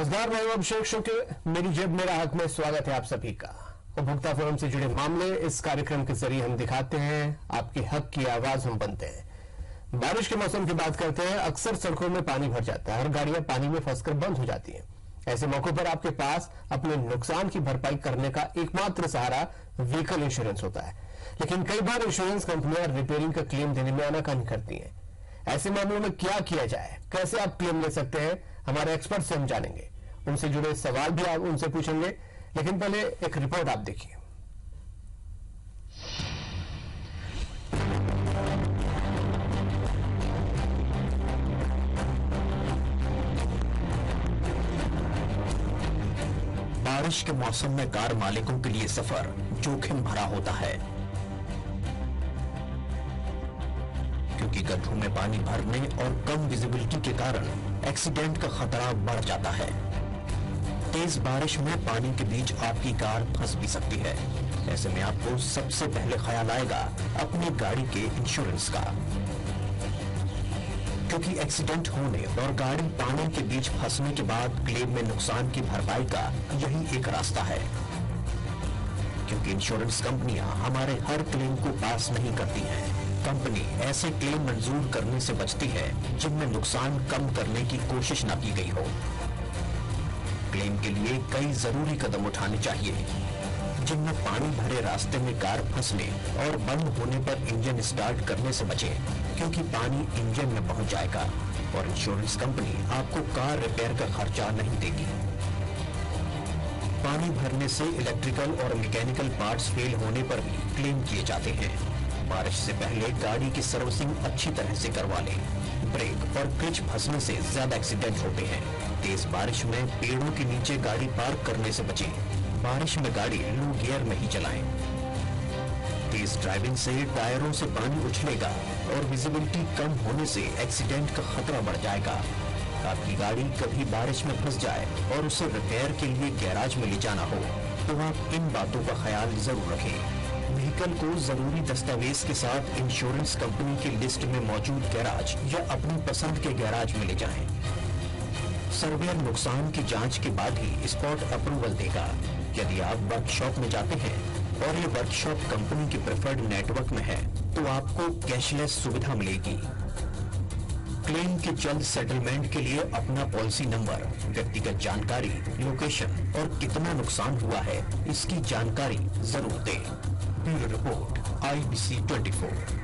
नमस्कार, मैं हूं अभिषेक शुक्ल। मेरी जेब मेरा हक में स्वागत है आप सभी का। उपभोक्ता फोरम से जुड़े मामले इस कार्यक्रम के जरिए हम दिखाते हैं, आपके हक की आवाज हम बनते हैं। बारिश के मौसम की बात करते हैं। अक्सर सड़कों में पानी भर जाता है और गाड़ियां पानी में फंसकर बंद हो जाती हैं। ऐसे मौकों पर आपके पास अपने नुकसान की भरपाई करने का एकमात्र सहारा व्हीकल इंश्योरेंस होता है, लेकिन कई बार इंश्योरेंस कंपनियां रिपेयरिंग का क्लेम देने में आनाकानी करती हैं। ऐसे मामलों में क्या किया जाए, कैसे आप क्लेम ले सकते हैं, हमारे एक्सपर्ट से हम जानेंगे। उनसे जुड़े सवाल भी आप उनसे पूछेंगे, लेकिन पहले एक रिपोर्ट आप देखिए। बारिश के मौसम में कार मालिकों के लिए सफर जोखिम भरा होता है, क्योंकि गड्ढों में पानी भरने और कम विजिबिलिटी के कारण एक्सीडेंट का खतरा बढ़ जाता है। तेज बारिश में पानी के बीच आपकी कार फंस भी सकती है। ऐसे में आपको सबसे पहले ख्याल आएगा अपनी गाड़ी के इंश्योरेंस का, क्योंकि एक्सीडेंट होने और गाड़ी पानी के बीच फंसने के बाद क्लेम में नुकसान की भरपाई का यही एक रास्ता है। क्योंकि इंश्योरेंस कंपनियां हमारे हर क्लेम को पास नहीं करती हैं। कंपनी ऐसे क्लेम मंजूर करने से बचती है जिनमें नुकसान कम करने की कोशिश न की गई हो। क्लेम के लिए कई जरूरी कदम उठाने चाहिए, जिनमें पानी भरे रास्ते में कार फंसने और बंद होने पर इंजन स्टार्ट करने से बचे, क्योंकि पानी इंजन में पहुंच जाएगा और इंश्योरेंस कंपनी आपको कार रिपेयर का खर्चा नहीं देगी। पानी भरने से इलेक्ट्रिकल और मैकेनिकल पार्ट्स फेल होने पर भी क्लेम किए जाते हैं। बारिश से पहले गाड़ी की सर्विसिंग अच्छी तरह से करवा लें। ब्रेक और क्लच फंसने से ज्यादा एक्सीडेंट होते हैं। तेज बारिश में पेड़ों के नीचे गाड़ी पार्क करने से बचें। बारिश में गाड़ी लो गियर में ही चलाएं। तेज ड्राइविंग से टायरों से पानी उछलेगा और विजिबिलिटी कम होने से एक्सीडेंट का खतरा बढ़ जाएगा। आपकी गाड़ी कभी बारिश में फंस जाए और उसे रिपेयर के लिए गैराज में ले जाना हो, तो आप इन बातों का ख्याल जरूर रखें। व्हीकल को जरूरी दस्तावेज के साथ इंश्योरेंस कंपनी की लिस्ट में मौजूद गैराज या अपनी पसंद के गैराज में ले जाएं। सर्वेयर नुकसान की जांच के बाद ही स्पॉट अप्रूवल देगा। यदि आप वर्कशॉप में जाते हैं और ये वर्कशॉप कंपनी के प्रेफर्ड नेटवर्क में है, तो आपको कैशलेस सुविधा मिलेगी। क्लेम के जल्द सेटलमेंट के लिए अपना पॉलिसी नंबर, व्यक्तिगत जानकारी, लोकेशन और कितना नुकसान हुआ है, इसकी जानकारी जरूर दें। Bureau report, IBC 24।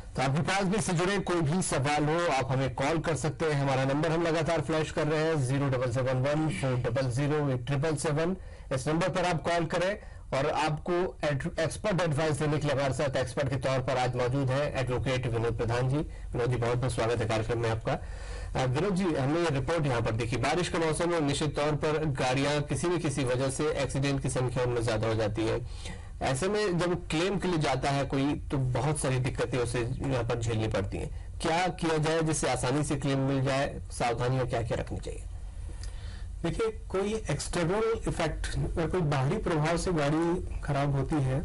तो आपके पास भी इससे जुड़े कोई भी सवाल हो, आप हमें कॉल कर सकते हैं। हमारा नंबर हम लगातार फ्लैश कर रहे हैं 0771-400-877। इस नंबर पर आप कॉल करें और आपको एक्सपर्ट एडवाइस देने के लिए हमारे साथ एक्सपर्ट के तौर पर आज मौजूद है एडवोकेट विनोद प्रधान जी। विनोद जी, बहुत बहुत स्वागत है कार्यक्रम में आपका। विनोद जी, हमने ये रिपोर्ट यहाँ पर देखी, बारिश के मौसम में निश्चित तौर पर गाड़ियां किसी न किसी वजह से एक्सीडेंट की संख्या उनमें ज्यादा हो जाती है। ऐसे में जब क्लेम के लिए जाता है कोई, तो बहुत सारी दिक्कतें उसे यहाँ पर झेलनी पड़ती हैं। क्या किया जाए जिससे आसानी से क्लेम मिल जाए? सावधानियां क्या क्या रखनी चाहिए? देखिए, कोई एक्सटर्नल इफेक्ट या कोई बाहरी प्रभाव से गाड़ी खराब होती है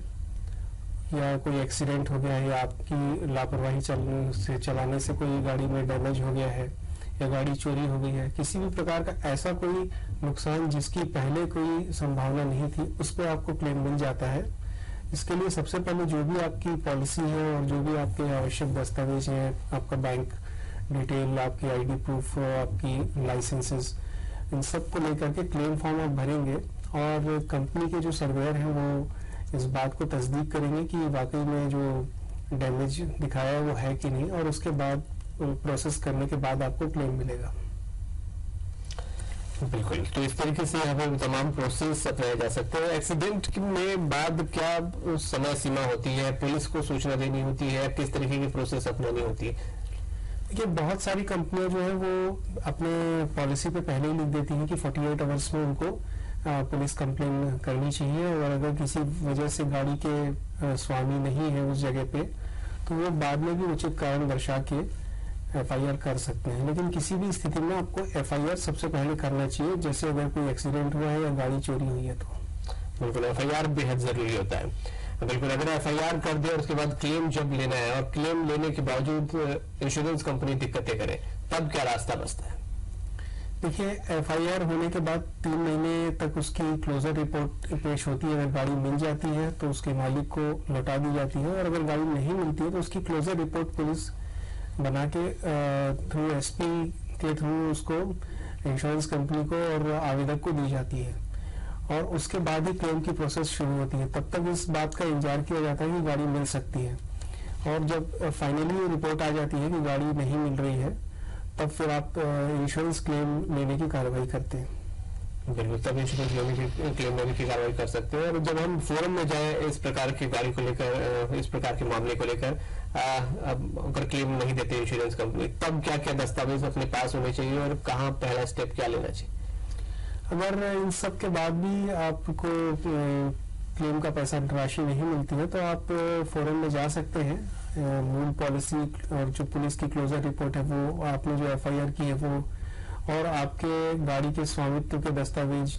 या कोई एक्सीडेंट हो गया है या आपकी लापरवाही से चलाने से कोई गाड़ी में डैमेज हो गया है या गाड़ी चोरी हो गई है, किसी भी प्रकार का ऐसा कोई नुकसान जिसकी पहले कोई संभावना नहीं थी, उस पर आपको क्लेम मिल जाता है। इसके लिए सबसे पहले जो भी आपकी पॉलिसी है और जो भी आपके आवश्यक दस्तावेज हैं, आपका बैंक डिटेल, आपकी ID प्रूफ, आपकी लाइसेंसेस, इन सब को लेकर के क्लेम फॉर्म आप भरेंगे और कंपनी के जो सर्वेयर हैं वो इस बात को तस्दीक करेंगे कि वाकई में जो डैमेज दिखाया है वो है कि नहीं, और उसके बाद प्रोसेस करने के बाद आपको क्लेम मिलेगा। बिल्कुल, तो इस तरीके से यहाँ पर तमाम प्रोसेस अपनाए जा सकते हैं। एक्सीडेंट में बाद क्या समय सीमा होती है, पुलिस को सूचना देनी होती है, किस तरीके की प्रोसेस अपनानी होती है? देखिए, बहुत सारी कंपनियां जो है वो अपने पॉलिसी पे पहले ही लिख देती हैं कि 48 आवर्स में उनको पुलिस कंप्लेन करनी चाहिए, और अगर किसी वजह से गाड़ी के स्वामी नहीं है उस जगह पे, तो वो बाद में भी उचित कारण दर्शा के FIR कर सकते हैं। लेकिन किसी भी स्थिति में आपको FIR सबसे पहले करना चाहिए, जैसे अगर कोई एक्सीडेंट हुआ है या गाड़ी चोरी हुई है तो। बिल्कुल, FIR बेहद जरूरी होता है। बिल्कुल, अगर FIR कर दे और उसके बाद क्लेम जब लेना है और क्लेम लेने के बावजूद इंश्योरेंस कंपनी दिक्कतें करे, तब क्या रास्ता बचता है? देखिए, एफआईआर होने के बाद 3 महीने तक उसकी क्लोजर रिपोर्ट पेश होती है। अगर गाड़ी मिल जाती है तो उसके मालिक को लौटा दी जाती है, और अगर गाड़ी नहीं मिलती है तो उसकी क्लोजर रिपोर्ट पुलिस बना के थ्रू एसपी के थ्रू उसको इंश्योरेंस कंपनी को और आवेदक को दी जाती है, और उसके बाद ही क्लेम की प्रोसेस शुरू होती है। तब तक इस बात का इंतजार किया जाता है कि गाड़ी मिल सकती है, और जब फाइनली रिपोर्ट आ जाती है कि गाड़ी नहीं मिल रही है, तब फिर आप इंश्योरेंस क्लेम लेने की कार्रवाई करते हैं। बिल्कुल, तब इंश्योरेंस क्लेम लेने की कार्रवाई कर सकते हैं। और जब हम फोरम में जाए इस प्रकार की गाड़ी को लेकर, इस प्रकार के मामले को लेकर, अगर क्लेम नहीं देते इंश्योरेंस कंपनी, तब क्या क्या दस्तावेज अपने पास होने चाहिए और कहाँ पहला स्टेप क्या लेना चाहिए? अगर इन सब के बाद भी आपको क्लेम का पैसा राशि नहीं मिलती है, तो आप फोरम में जा सकते हैं। मूल पॉलिसी और जो पुलिस की क्लोजर रिपोर्ट है वो, आपने जो एफआईआर की है वो, और आपके गाड़ी के स्वामित्व के दस्तावेज,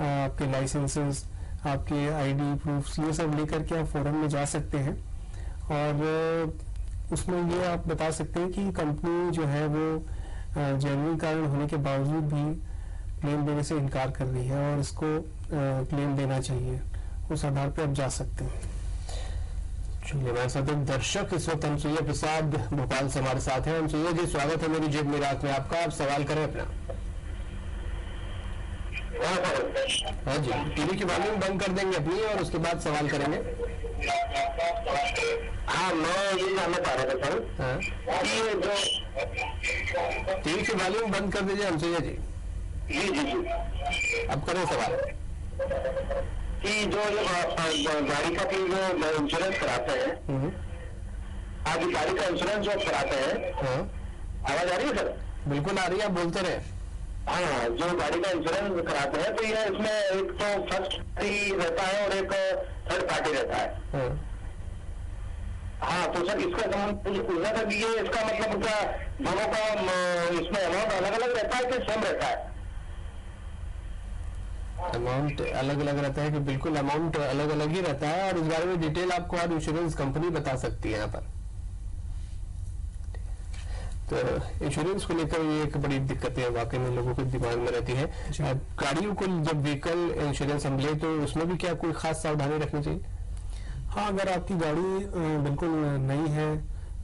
आपके लाइसेंसेस, आपके आईडी प्रूफ्स, ये सब लेकर के आप फोरम में जा सकते हैं। और उसमें ये आप बता सकते हैं कि कंपनी जो है वो जेन्युइन कारण होने के बावजूद भी क्लेम देने से इनकार कर रही है और इसको क्लेम देना चाहिए। उस आधार पर आप जा सकते हैं। चलिए, हमारे साथ एक दर्शक इस वक्त अनसुईया प्रसाद भोपाल से हमारे साथ हैं। अनसुईया जी, स्वागत है मेरी जेब में रात में आपका। आप सवाल करें अपना। हाँ जी, टीवी की वॉल्यूम बंद कर देंगे अपनी और उसके बाद सवाल करेंगे। हाँ, मैं ये जानना चाह रहा था सर। हाँ, कि जो टीवी की वॉल्यूम बंद कर दीजिए अनसुईया जी। जी अब करें सवाल। कि जो गाड़ी का भी जो इंश्योरेंस कराते हैं, आज गाड़ी का इंश्योरेंस जो कराते हैं, हाँ, आवाज आ रही है सर? बिल्कुल आ रही है, आप बोलते रहे। हाँ, जो गाड़ी का इंश्योरेंस कराते हैं तो ये इसमें एक तो फर्स्ट पार्टी रहता है और एक थर्ड पार्टी रहता है। हाँ, हाँ, तो सर इसका पूछना था कि ये इसका मतलब क्या दोनों का इसमें अमाउंट अलग अलग रहता है कि सेम रहता है? अमाउंट अलग अलग रहता है कि बिल्कुल अमाउंट अलग अलग ही रहता है, और इस बारे में डिटेल आपको आज इंश्योरेंस कंपनी बता सकती है यहाँ पर। तो इंश्योरेंस को लेकर ये एक बड़ी दिक्कतें वाकई में लोगों के दिमाग में रहती है। गाड़ियों को जब व्हीकल इंश्योरेंस हम ले तो उसमें भी क्या कोई खास सावधानी रखनी चाहिए? हाँ, अगर आपकी गाड़ी बिल्कुल नई है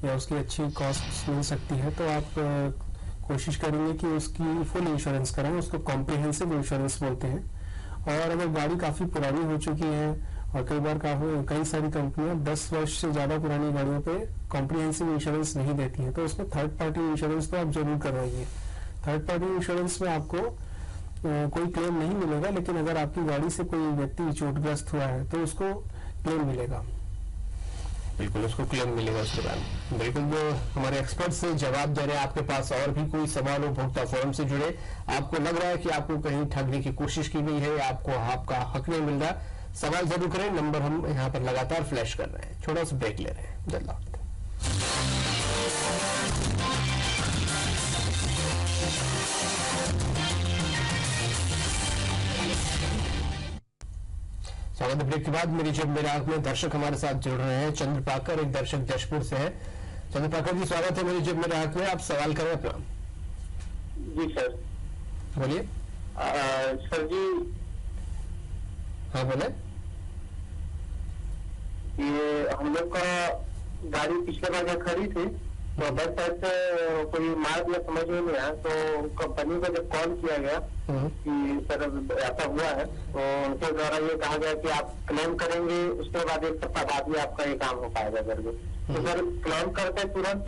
या उसकी अच्छी कॉस्ट मिल सकती है, तो आप कोशिश करेंगे कि उसकी फुल इंश्योरेंस कराएं। उसको कॉम्प्रिहेंसिव इंश्योरेंस बोलते हैं। और अगर गाड़ी काफी पुरानी हो चुकी है, और कई बार कई सारी कंपनियां 10 वर्ष से ज्यादा पुरानी गाड़ियों पे कॉम्प्रिहेंसिव इंश्योरेंस नहीं देती हैं, तो उसमें थर्ड पार्टी इंश्योरेंस तो आप जरूर करवाइए। थर्ड पार्टी इंश्योरेंस में आपको कोई क्लेम नहीं मिलेगा, लेकिन अगर आपकी गाड़ी से कोई व्यक्ति चोटग्रस्त हुआ है तो उसको क्लेम मिलेगा। बिल्कुल, उसको क्लेम मिलेगा उसके बाद। बिल्कुल, जो हमारे एक्सपर्ट से जवाब दे रहे हैं। आपके पास और भी कोई सवाल हो उपभोक्ता फोरम से जुड़े, आपको लग रहा है कि आपको कहीं ठगने की कोशिश की गई है या आपको आपका हक नहीं मिल रहा, सवाल जरूर करें। नंबर हम यहाँ पर लगातार फ्लैश कर रहे हैं। छोटा सा ब्रेक ले रहे हैं, जल्द लौटते हैं। स्वागत। ब्रेक के बाद मेरी जेब मेरे आंख में दर्शक हमारे साथ जुड़ रहे हैं। चंद्रपाकर, एक दर्शक जशपुर से है। चंद्रपाकर जी, स्वागत है मेरी जेब मेरे आंख में। आप सवाल करें अपना। जी सर, बोलिए। सर जी, हाँ बोले। ये हम लोग का गाड़ी पिछले बार जब खड़ी थी तो बस साइड से कोई मार्ग में समझ में नहीं आया, तो कंपनी को जब कॉल किया गया कि सर ऐसा हुआ है, तो उनके द्वारा ये कहा गया कि आप क्लेम करेंगे, उसके बाद 1 सप्ताह बाद ही आपका ये काम हो पाएगा करके। तो सर क्लेम करते तुरंत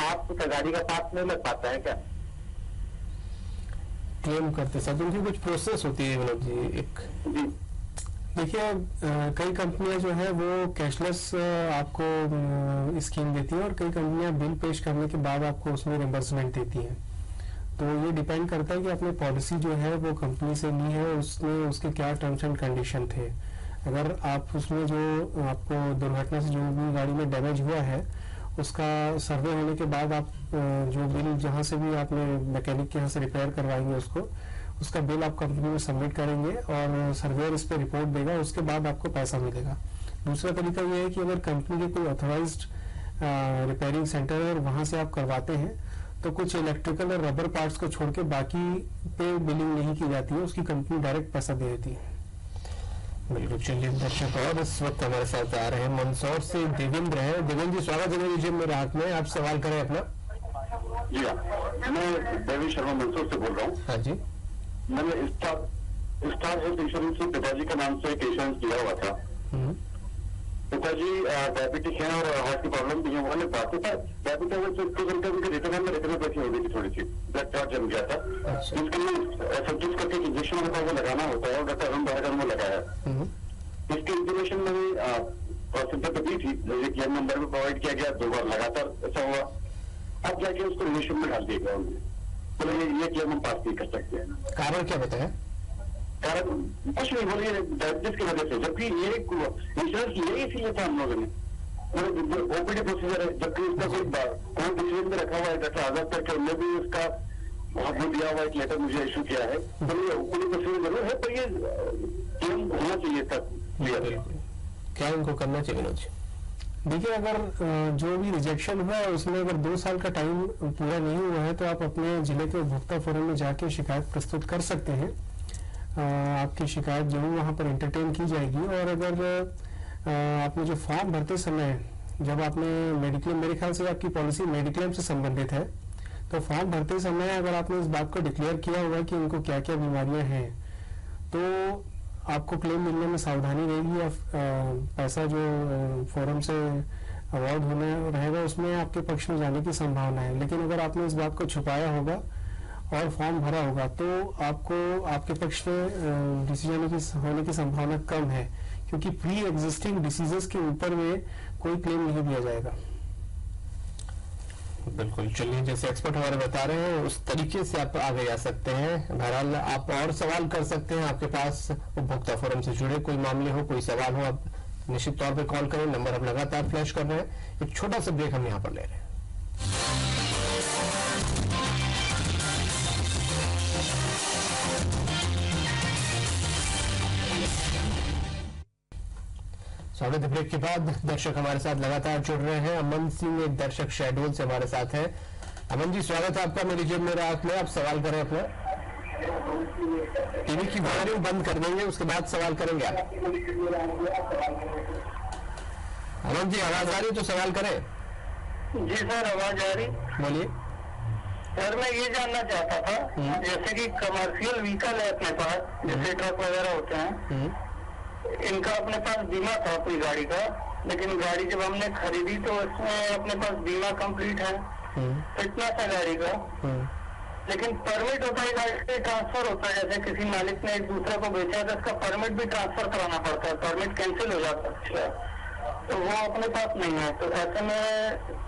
पार्ट, गाड़ी का पार्ट नहीं लग पाता है क्या? क्लेम करते साथ उनकी कुछ प्रोसेस होती है विनोद जी। एक जी देखिए, कई कंपनियां जो है वो कैशलेस आपको स्कीम देती है, और कई कंपनियां बिल पेश करने के बाद आपको उसमें रिम्बर्समेंट देती हैं। तो ये डिपेंड करता है कि आपने पॉलिसी जो है वो कंपनी से ली है, उसमें उसके क्या टर्म्स एंड कंडीशन थे। अगर आप उसमें जो आपको दुर्घटना से जो भी गाड़ी में डैमेज हुआ है उसका सर्वे होने के बाद आप जो बिल जहां से भी आपने मैकेनिक के यहाँ से रिपेयर करवाएंगे उसका बिल आप कंपनी में सबमिट करेंगे और सर्वेयर इस पर रिपोर्ट देगा, उसके बाद आपको पैसा मिलेगा। दूसरा तरीका यह है कि अगर कंपनी के कोई ऑथराइज्ड रिपेयरिंग सेंटर है और वहां से आप करवाते हैं तो कुछ इलेक्ट्रिकल और रबर पार्ट्स को छोड़ के बाकी पे बिलिंग नहीं की जाती है, उसकी कंपनी डायरेक्ट पैसा दे देती है। बिल्कुल। चलिए दर्शक, और इस वक्त हमारे साथ आ रहे हैं मंदसौर से देवेंद्र है। देवेंद्र जी, स्वागत है मेरी जिम मेरे हाथ में। आप सवाल करें अपना। जी हाँ, मैं देवी शर्मा मंदसौर से बोल रहा हूँ। हाँ जी। मैंने स्टार हेल्थ इंश्योरेंस में पिताजी के नाम से एक इंश्योरेंस किया हुआ था। पिताजी डायबिटिक है और हार्ट की प्रॉब्लम भी है। उन्होंने बात था डायबिटिक उनके रिटर्न में पैसे हो गई थी, थोड़ी सी ब्लड क्लॉट जम गया था। इसके लिए एसेप्टिस करके इंजेक्शन होता है, वो लगाना होता है, और डॉक्टर अरुण बहादुर वो लगाया। इसकी इंफॉर्मेशन मैंने सेंटर पर दी थी, मुझे क्लेम नंबर भी प्रोवाइड किया गया, 2 बार लगातार ऐसा हुआ। अब जाके उसको रिलेशन में डाल दिया गया उन्होंने, तो ये क्लेम हम पास नहीं कर सकते हैं। कारण क्या बताया? कारण कुछ नहीं, बोलिए डायबिटीज की वजह से, जबकि ये इंश्योरेंस लिए इसीलिए था हम लोगों ने। ओपीडी प्रोसीजर है, जबकि इसका कोई डिसीजन में रखा हुआ है डॉक्टर आजाद करके, उन्होंने भी इसका वो दिया हुआ एक लेटर मुझे इशू किया है। तो ये ओपीडी प्रोसीजर जरूर है, पर ये क्लेम होना चाहिए था क्लियर। क्या इनको करना चाहिए विनोद जी? देखिए, अगर जो भी रिजेक्शन हुआ है उसमें अगर 2 साल का टाइम पूरा नहीं हुआ है तो आप अपने जिले के उपभोक्ता फोरम में जाके शिकायत प्रस्तुत कर सकते हैं। आपकी शिकायत जरूर वहां पर एंटरटेन की जाएगी। और अगर आपने जो फॉर्म भरते समय, जब आपने मेडिक्लेम, मेरे ख्याल से आपकी पॉलिसी मेडिक्लेम से संबंधित है, तो फॉर्म भरते समय अगर आपने इस बात को डिक्लेयर किया होगा कि इनको क्या क्या बीमारियां हैं, तो आपको क्लेम मिलने में सावधानी रहेगी। या पैसा जो फोरम से अवार्ड होने रहेगा उसमें आपके पक्ष में जाने की संभावना है। लेकिन अगर आपने इस बात को छुपाया होगा और फॉर्म भरा होगा तो आपको आपके पक्ष में डिसीजन होने की संभावना कम है, क्योंकि प्री एग्जिस्टिंग डिसीजेस के ऊपर में कोई क्लेम नहीं दिया जाएगा। बिल्कुल। चलिए, जैसे एक्सपर्ट हमारे बता रहे हैं उस तरीके से आप आगे जा सकते हैं। बहरहाल आप और सवाल कर सकते हैं, आपके पास उपभोक्ता फोरम से जुड़े कोई मामले हो, कोई सवाल हो, आप निश्चित तौर पे कॉल करें। नंबर हम लगातार फ्लैश कर रहे हैं। एक छोटा सा ब्रेक हम यहाँ पर ले रहे हैं। स्वागत है ब्रेक के बाद। दर्शक हमारे साथ लगातार जुड़ रहे हैं। अमन सिंह एक दर्शक शेडोल से हमारे साथ हैं। अमन जी, स्वागत है आपका मेरी जेब मेरे हाथ में। आप सवाल करें अपना। टीवी की वायरिंग बंद कर देंगे, उसके बाद सवाल करेंगे आप। अमन जी, आवाज आ रही तो सवाल करें। जी सर, आवाज आ रही। बोलिए सर, मैं ये जानना चाहता था, जैसे कि कमर्शियल व्हीकल है अपने पास, जैसे ट्रक वगैरह होते हैं, इनका अपने पास बीमा था अपनी गाड़ी का, लेकिन गाड़ी जब हमने खरीदी तो इसमें अपने पास बीमा कंप्लीट है, फिटनेस है गाड़ी का, लेकिन परमिट होता है गाड़ी से ट्रांसफर होता है। जैसे किसी मालिक ने एक दूसरे को बेचा तो इसका परमिट भी ट्रांसफर कराना पड़ता है, परमिट कैंसिल हो जाता है, तो वो अपने पास नहीं है। तो ऐसे में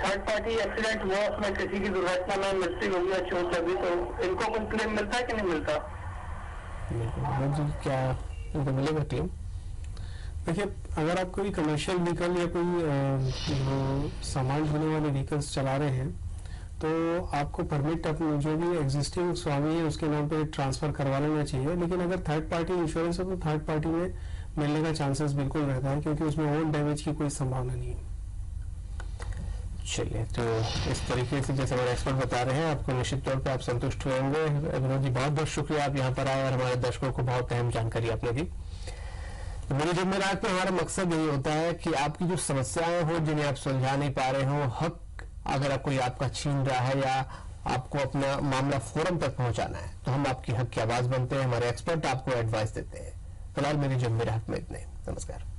थर्ड पार्टी एक्सीडेंट हुआ, उसमें किसी की दुर्घटना में मृत्यु हुई या चोट लगी, तो इनको कोई क्लेम मिलता है कि नहीं मिलता? क्या इनको मिलेगा क्लेम? देखिए, अगर आप कोई कमर्शियल व्हीकल या कोई सामान ढोने वाले व्हीकल्स चला रहे हैं तो आपको परमिट अपने जो भी एग्जिस्टिंग स्वामी है उसके नाम पे ट्रांसफर करवा लेना चाहिए। लेकिन अगर थर्ड पार्टी इंश्योरेंस है तो थर्ड पार्टी में मिलने का चांसेस बिल्कुल रहता है, क्योंकि उसमें ओन डैमेज की कोई संभावना नहीं है। चलिए, तो इस तरीके से जैसे हमारे एक्सपर्ट बता रहे हैं, आपको निश्चित तौर पे आप संतुष्ट होंगे। विनोद जी, बहुत बहुत शुक्रिया, आप यहाँ पर आए और हमारे दर्शकों को बहुत अहम जानकारी आपने दी। मेरी जिम्मे रात में हमारा मकसद यही होता है कि आपकी जो समस्याएं हो जिन्हें आप सुलझा नहीं पा रहे हो, हक अगर कोई आपका छीन रहा है या आपको अपना मामला फोरम तक पहुंचाना है, तो हम आपकी हक की आवाज बनते हैं। हमारे एक्सपर्ट आपको एडवाइस देते हैं। फिलहाल मेरी जिम्मे रात में इतने। नमस्कार।